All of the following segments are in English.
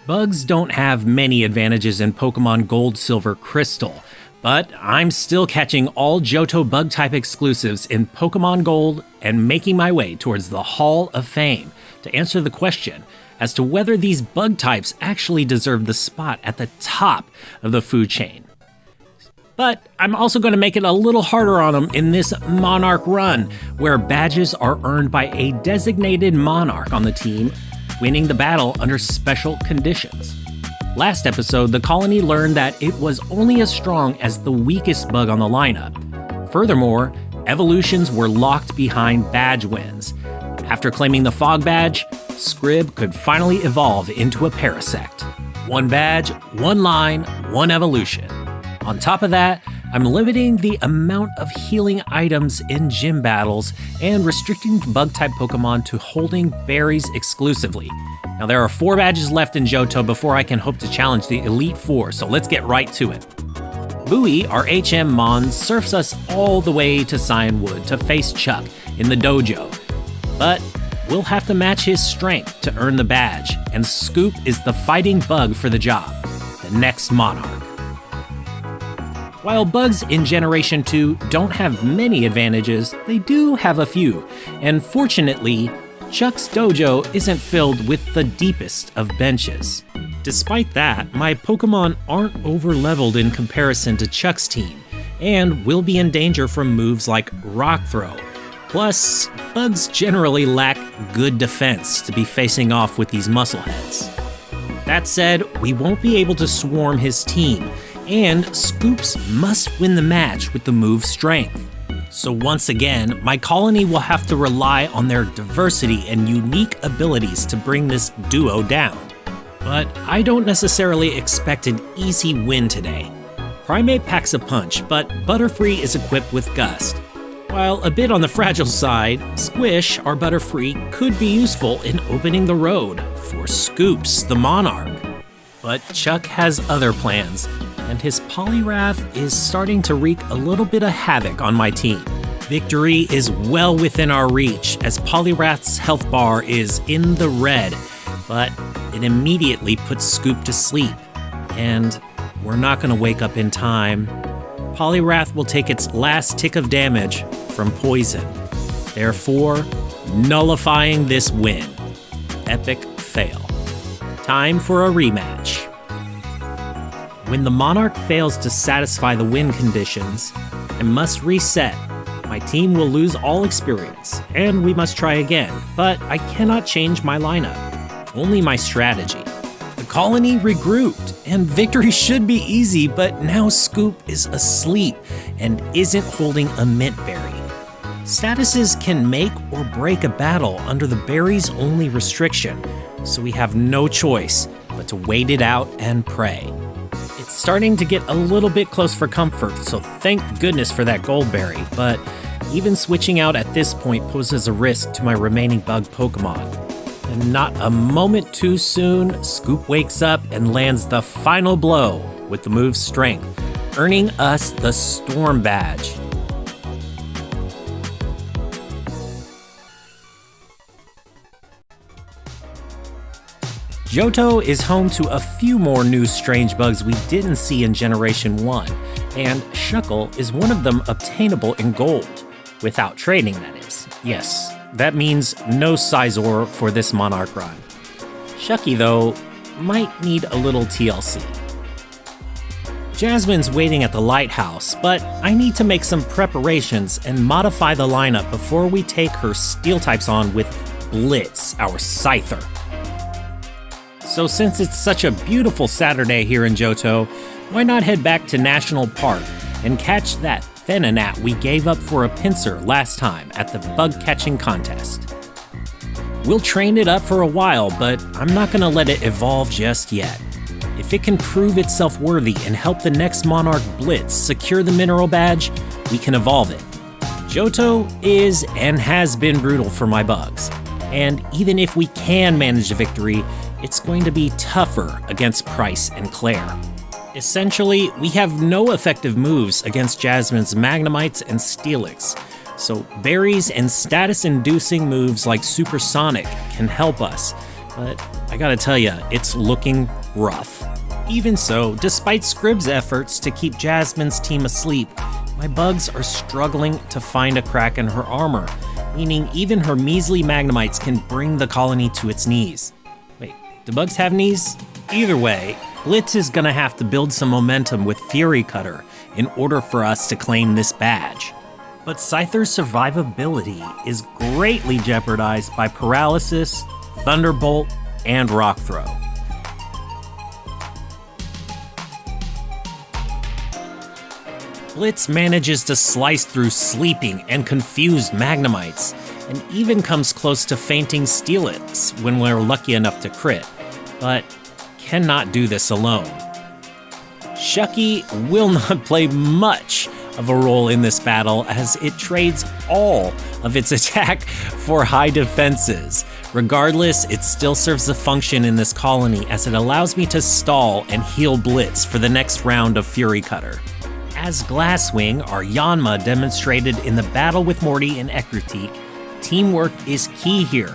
Bugs don't have many advantages in Pokemon Gold, Silver, Crystal, but I'm still catching all Johto bug-type exclusives in Pokemon Gold and making my way towards the Hall of Fame to answer the question as to whether these bug types actually deserve the spot at the top of the food chain. But I'm also going to make it a little harder on them in this Monarch Run, where badges are earned by a designated Monarch on the team, winning the battle under special conditions. Last episode, the colony learned that it was only as strong as the weakest bug on the lineup. Furthermore, evolutions were locked behind badge wins. After claiming the Fog badge, Scrib could finally evolve into a Parasect. One badge, one line, one evolution. On top of that, I'm limiting the amount of healing items in gym battles and restricting bug-type Pokemon to holding berries exclusively. Now there are 4 badges left in Johto before I can hope to challenge the Elite Four, so let's get right to it. Bowie, our HM Mon, surfs us all the way to Cyanwood to face Chuck in the dojo. But we'll have to match his strength to earn the badge, and Scoop is the fighting bug for the job, the next Monarch. While bugs in Generation 2 don't have many advantages, they do have a few, and fortunately, Chuck's dojo isn't filled with the deepest of benches. Despite that, my Pokemon aren't over-leveled in comparison to Chuck's team, and will be in danger from moves like Rock Throw. Plus, bugs generally lack good defense to be facing off with these muscleheads. That said, we won't be able to swarm his team, and Scoops must win the match with the move Strength. So once again, my colony will have to rely on their diversity and unique abilities to bring this duo down. But I don't necessarily expect an easy win today. Primate packs a punch, but Butterfree is equipped with Gust. While a bit on the fragile side, Squish, our Butterfree, could be useful in opening the road for Scoops, the Monarch. But Chuck has other plans, and his Poliwrath is starting to wreak a little bit of havoc on my team. Victory is well within our reach, as Poliwrath's health bar is in the red, but it immediately puts Scoop to sleep, and we're not going to wake up in time. Poliwrath will take its last tick of damage from poison, therefore nullifying this win. Epic fail. Time for a rematch. When the Monarch fails to satisfy the win conditions, I must reset. My team will lose all experience, and we must try again, but I cannot change my lineup, only my strategy. The colony regrouped, and victory should be easy, but now Scoop is asleep and isn't holding a Mint Berry. Statuses can make or break a battle under the berry's only restriction, so we have no choice but to wait it out and pray. It's starting to get a little bit close for comfort, so thank goodness for that gold berry, but even switching out at this point poses a risk to my remaining bug Pokemon. And not a moment too soon, Scoop wakes up and lands the final blow with the move Strength, earning us the Storm badge. Johto is home to a few more new strange bugs we didn't see in Generation 1, and Shuckle is one of them obtainable in Gold. Without trading, that is. Yes, that means no Scizor for this Monarch Run. Shucky, though, might need a little TLC. Jasmine's waiting at the lighthouse, but I need to make some preparations and modify the lineup before we take her Steel types on with Blitz, our Scyther. So since it's such a beautiful Saturday here in Johto, why not head back to National Park and catch that Venonat we gave up for a Pinsir last time at the bug catching contest. We'll train it up for a while, but I'm not going to let it evolve just yet. If it can prove itself worthy and help the next Monarch Blitz secure the mineral badge, we can evolve it. Johto is and has been brutal for my bugs, and even if we can manage a victory, it's going to be tougher against Price and Claire. Essentially, we have no effective moves against Jasmine's Magnemites and Steelix, so berries and status-inducing moves like Supersonic can help us, But I gotta tell ya, it's looking rough. Even so, despite Scrib's efforts to keep Jasmine's team asleep, my bugs are struggling to find a crack in her armor, meaning even her measly Magnemites can bring the colony to its knees. Wait, do bugs have knees? Either way, Blitz is gonna have to build some momentum with Fury Cutter in order for us to claim this badge. But Scyther's survivability is greatly jeopardized by Paralysis, Thunderbolt, and Rock Throw. Blitz manages to slice through sleeping and confused Magnemites, and even comes close to fainting Steelix when we're lucky enough to crit, but cannot do this alone. Shucky will not play much of a role in this battle as it trades all of its attack for high defenses. Regardless, it still serves a function in this colony as it allows me to stall and heal Blitz for the next round of Fury Cutter. As Glasswing, our Yanma demonstrated in the battle with Morty and Ekritik, teamwork is key here,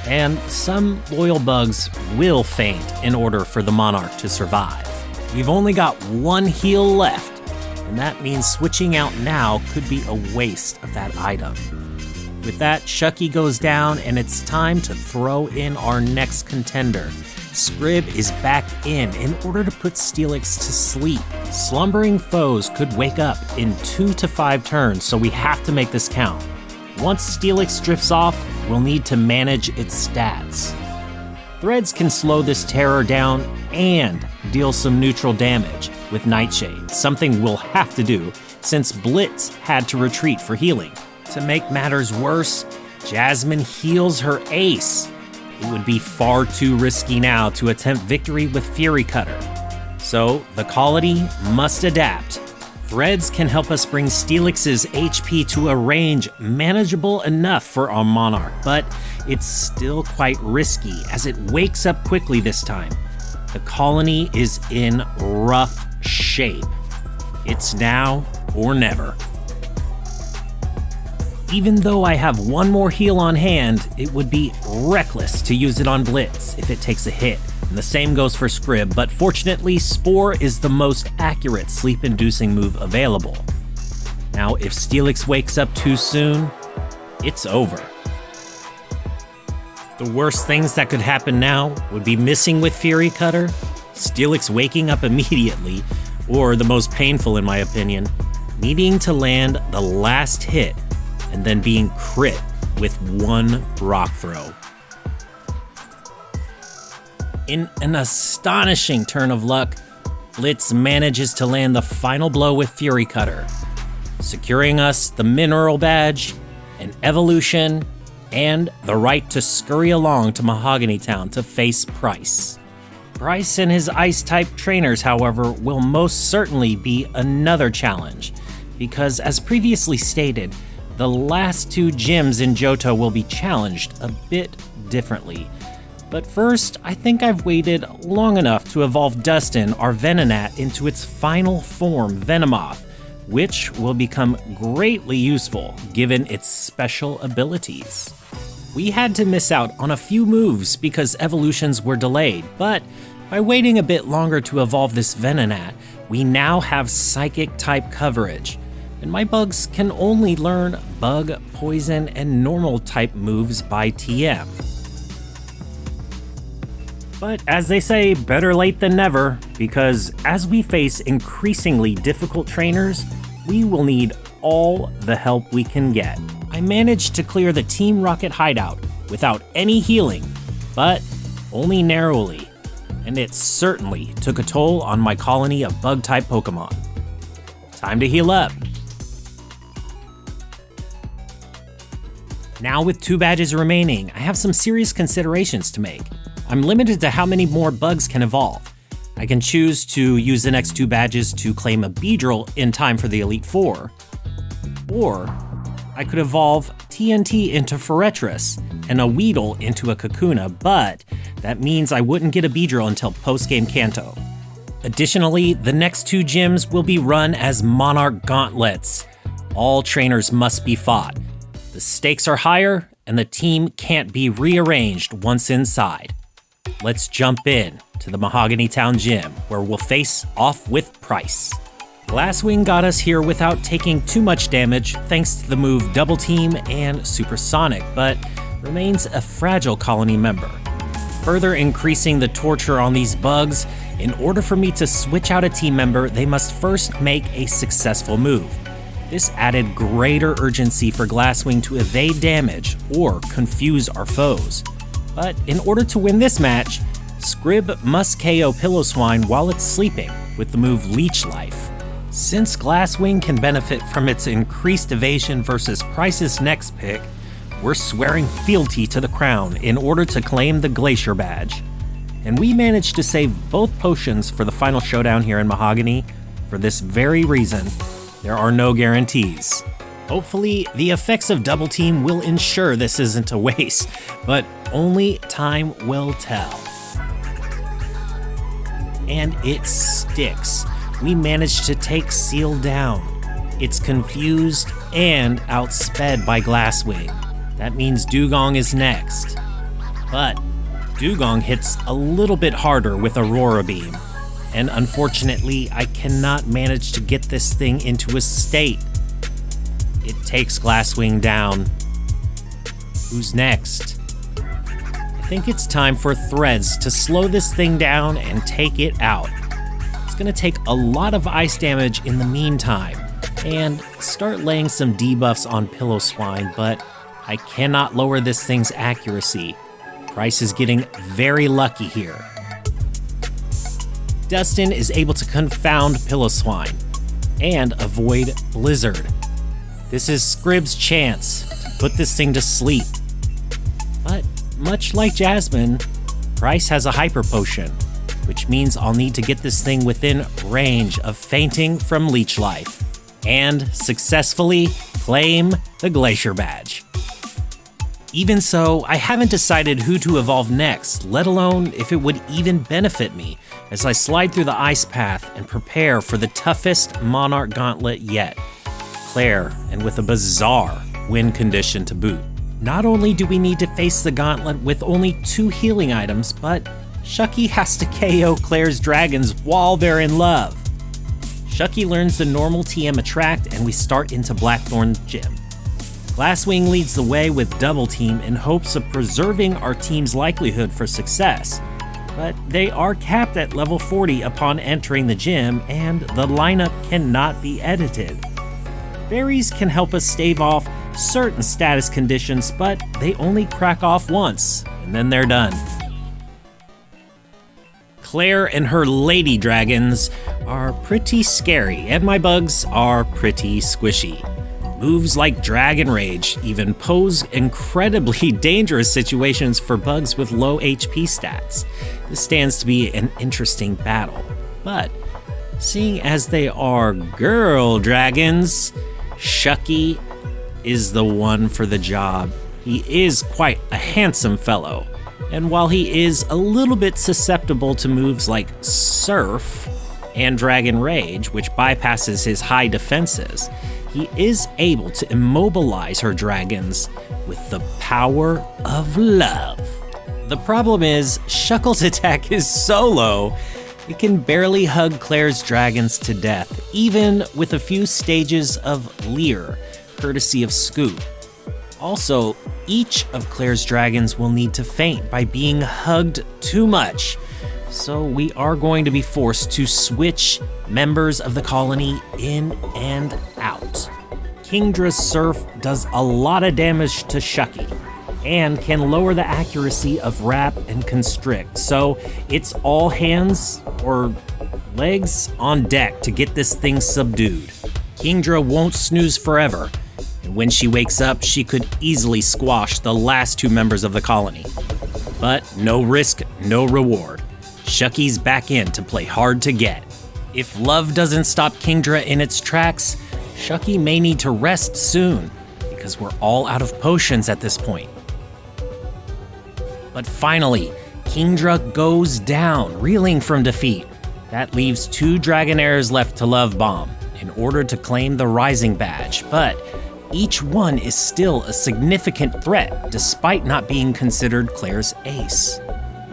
and some loyal bugs will faint in order for the Monarch to survive. We've only got one heal left, and that means switching out now could be a waste of that item. With that, Shucky goes down, and it's time to throw in our next contender. Scrib is back in order to put Steelix to sleep. Slumbering foes could wake up in 2 to 5 turns, so we have to make this count. Once Steelix drifts off, we'll need to manage its stats. Threads can slow this terror down and deal some neutral damage with Nightshade, something we'll have to do since Blitz had to retreat for healing. To make matters worse, Jasmine heals her ace. It would be far too risky now to attempt victory with Fury Cutter. So the colony must adapt. Threads can help us bring Steelix's HP to a range manageable enough for our Monarch, but it's still quite risky as it wakes up quickly this time. The colony is in rough shape. It's now or never. Even though I have one more heal on hand, it would be reckless to use it on Blitz if it takes a hit. And the same goes for Scrib, but fortunately, Spore is the most accurate sleep-inducing move available. Now, if Steelix wakes up too soon, it's over. The worst things that could happen now would be missing with Fury Cutter, Steelix waking up immediately, or the most painful in my opinion, needing to land the last hit and then being crit with one Rock Throw. In an astonishing turn of luck, Blitz manages to land the final blow with Fury Cutter, securing us the Mineral Badge, an evolution, and the right to scurry along to Mahogany Town to face Price. Price and his Ice-type trainers, however, will most certainly be another challenge, because as previously stated, the last 2 gyms in Johto will be challenged a bit differently. But first, I think I've waited long enough to evolve Dustin, our Venonat, into its final form, Venomoth, which will become greatly useful given its special abilities. We had to miss out on a few moves because evolutions were delayed, but by waiting a bit longer to evolve this Venonat, we now have Psychic-type coverage, and my bugs can only learn Bug, Poison, and Normal-type moves by TM. But as they say, better late than never, because as we face increasingly difficult trainers, we will need all the help we can get. I managed to clear the Team Rocket hideout without any healing, but only narrowly, and it certainly took a toll on my colony of bug-type Pokemon. Time to heal up. Now with 2 badges remaining, I have some serious considerations to make. I'm limited to how many more bugs can evolve. I can choose to use the next 2 badges to claim a Beedrill in time for the Elite Four, or I could evolve TNT into Forretress and a Weedle into a Kakuna, but that means I wouldn't get a Beedrill until post-game Kanto. Additionally, the next 2 gyms will be run as Monarch Gauntlets. All trainers must be fought. The stakes are higher, and the team can't be rearranged once inside. let's jump in to the Mahogany Town Gym, where we'll face off with Price. Glasswing got us here without taking too much damage thanks to the move Double Team and Supersonic, but remains a fragile colony member. Further increasing the torture on these bugs, in order for me to switch out a team member, they must first make a successful move. This added greater urgency for Glasswing to evade damage or confuse our foes. But in order to win this match, Scrib must KO Pillowswine while it's sleeping with the move Leech Life. Since Glasswing can benefit from its increased evasion versus Price's next pick, we're swearing fealty to the crown in order to claim the Glacier badge. And we managed to save both potions for the final showdown here in Mahogany. For this very reason, there are no guarantees. Hopefully, the effects of Double Team will ensure this isn't a waste, but only time will tell. And it sticks. We managed to take Seal down. It's confused and outsped by Glasswing. That means Dugong is next. But Dugong hits a little bit harder with Aurora Beam. And unfortunately, I cannot manage to get this thing into a state. It takes Glasswing down. Who's next? I think it's time for Threads to slow this thing down and take it out. It's gonna take a lot of ice damage in the meantime, and start laying some debuffs on Pillowswine, but I cannot lower this thing's accuracy. Price is getting very lucky here. Dustin is able to confound Pillowswine and avoid Blizzard. This is Scrib's chance to put this thing to sleep. But much like Jasmine, Price has a Hyper Potion, which means I'll need to get this thing within range of fainting from Leech Life and successfully claim the Glacier badge. Even so, I haven't decided who to evolve next, let alone if it would even benefit me, as I slide through the ice path and prepare for the toughest Monarch gauntlet yet. Claire, and with a bizarre win condition to boot. Not only do we need to face the gauntlet with only 2 healing items, but Shucky has to KO Claire's dragons while they're in love. Shucky learns the normal TM attract, and we start into Blackthorn Gym. Glasswing leads the way with Double Team in hopes of preserving our team's likelihood for success, but they are capped at level 40 upon entering the gym, and the lineup cannot be edited. Berries can help us stave off certain status conditions, but they only crack off once, and then they're done. Claire and her lady dragons are pretty scary, and my bugs are pretty squishy. Moves like Dragon Rage even pose incredibly dangerous situations for bugs with low HP stats. This stands to be an interesting battle, but seeing as they are girl dragons, Shucky is the one for the job. He is quite a handsome fellow, and while he is a little bit susceptible to moves like Surf and Dragon Rage, which bypasses his high defenses, he is able to immobilize her dragons with the power of love. The problem is, Shuckle's attack is so low, it can barely hug Claire's dragons to death, even with a few stages of Leer, courtesy of Scoop. Also, each of Claire's dragons will need to faint by being hugged too much, so we are going to be forced to switch members of the colony in and out. Kingdra's Surf does a lot of damage to Shucky and can lower the accuracy of Wrap and Constrict, so it's all hands or legs on deck to get this thing subdued. Kingdra won't snooze forever, and when she wakes up, she could easily squash the last 2 members of the colony. But no risk, no reward. Shucky's back in to play hard to get. If love doesn't stop Kingdra in its tracks, Shucky may need to rest soon, because we're all out of potions at this point. But finally, Kingdra goes down, reeling from defeat. That leaves 2 Dragonairs left to Love Bomb in order to claim the Rising Badge, but each one is still a significant threat despite not being considered Claire's ace.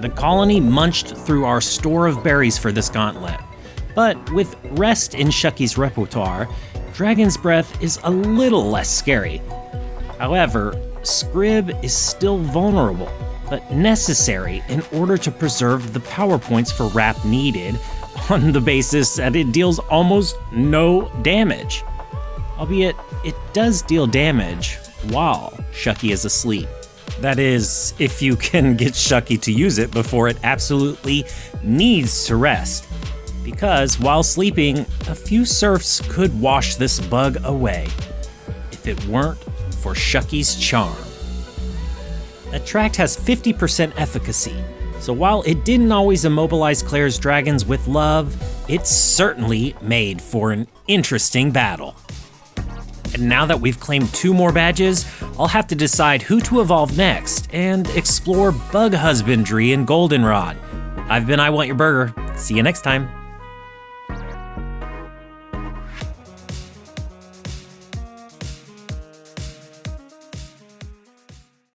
The colony munched through our store of berries for this gauntlet, but with rest in Shucky's repertoire, Dragon's Breath is a little less scary. However, Scrib is still vulnerable, but necessary in order to preserve the power points for Wrap needed, on the basis that it deals almost no damage. Albeit, it does deal damage while Shucky is asleep. That is, if you can get Shucky to use it before it absolutely needs to rest. Because while sleeping, a few surfs could wash this bug away, if it weren't for Shucky's charm. Attract has 50% efficacy, so while it didn't always immobilize Claire's dragons with love, it certainly made for an interesting battle. And now that we've claimed 2 more badges, I'll have to decide who to evolve next and explore bug husbandry in Goldenrod. I've been I Want Your Burger. See you next time.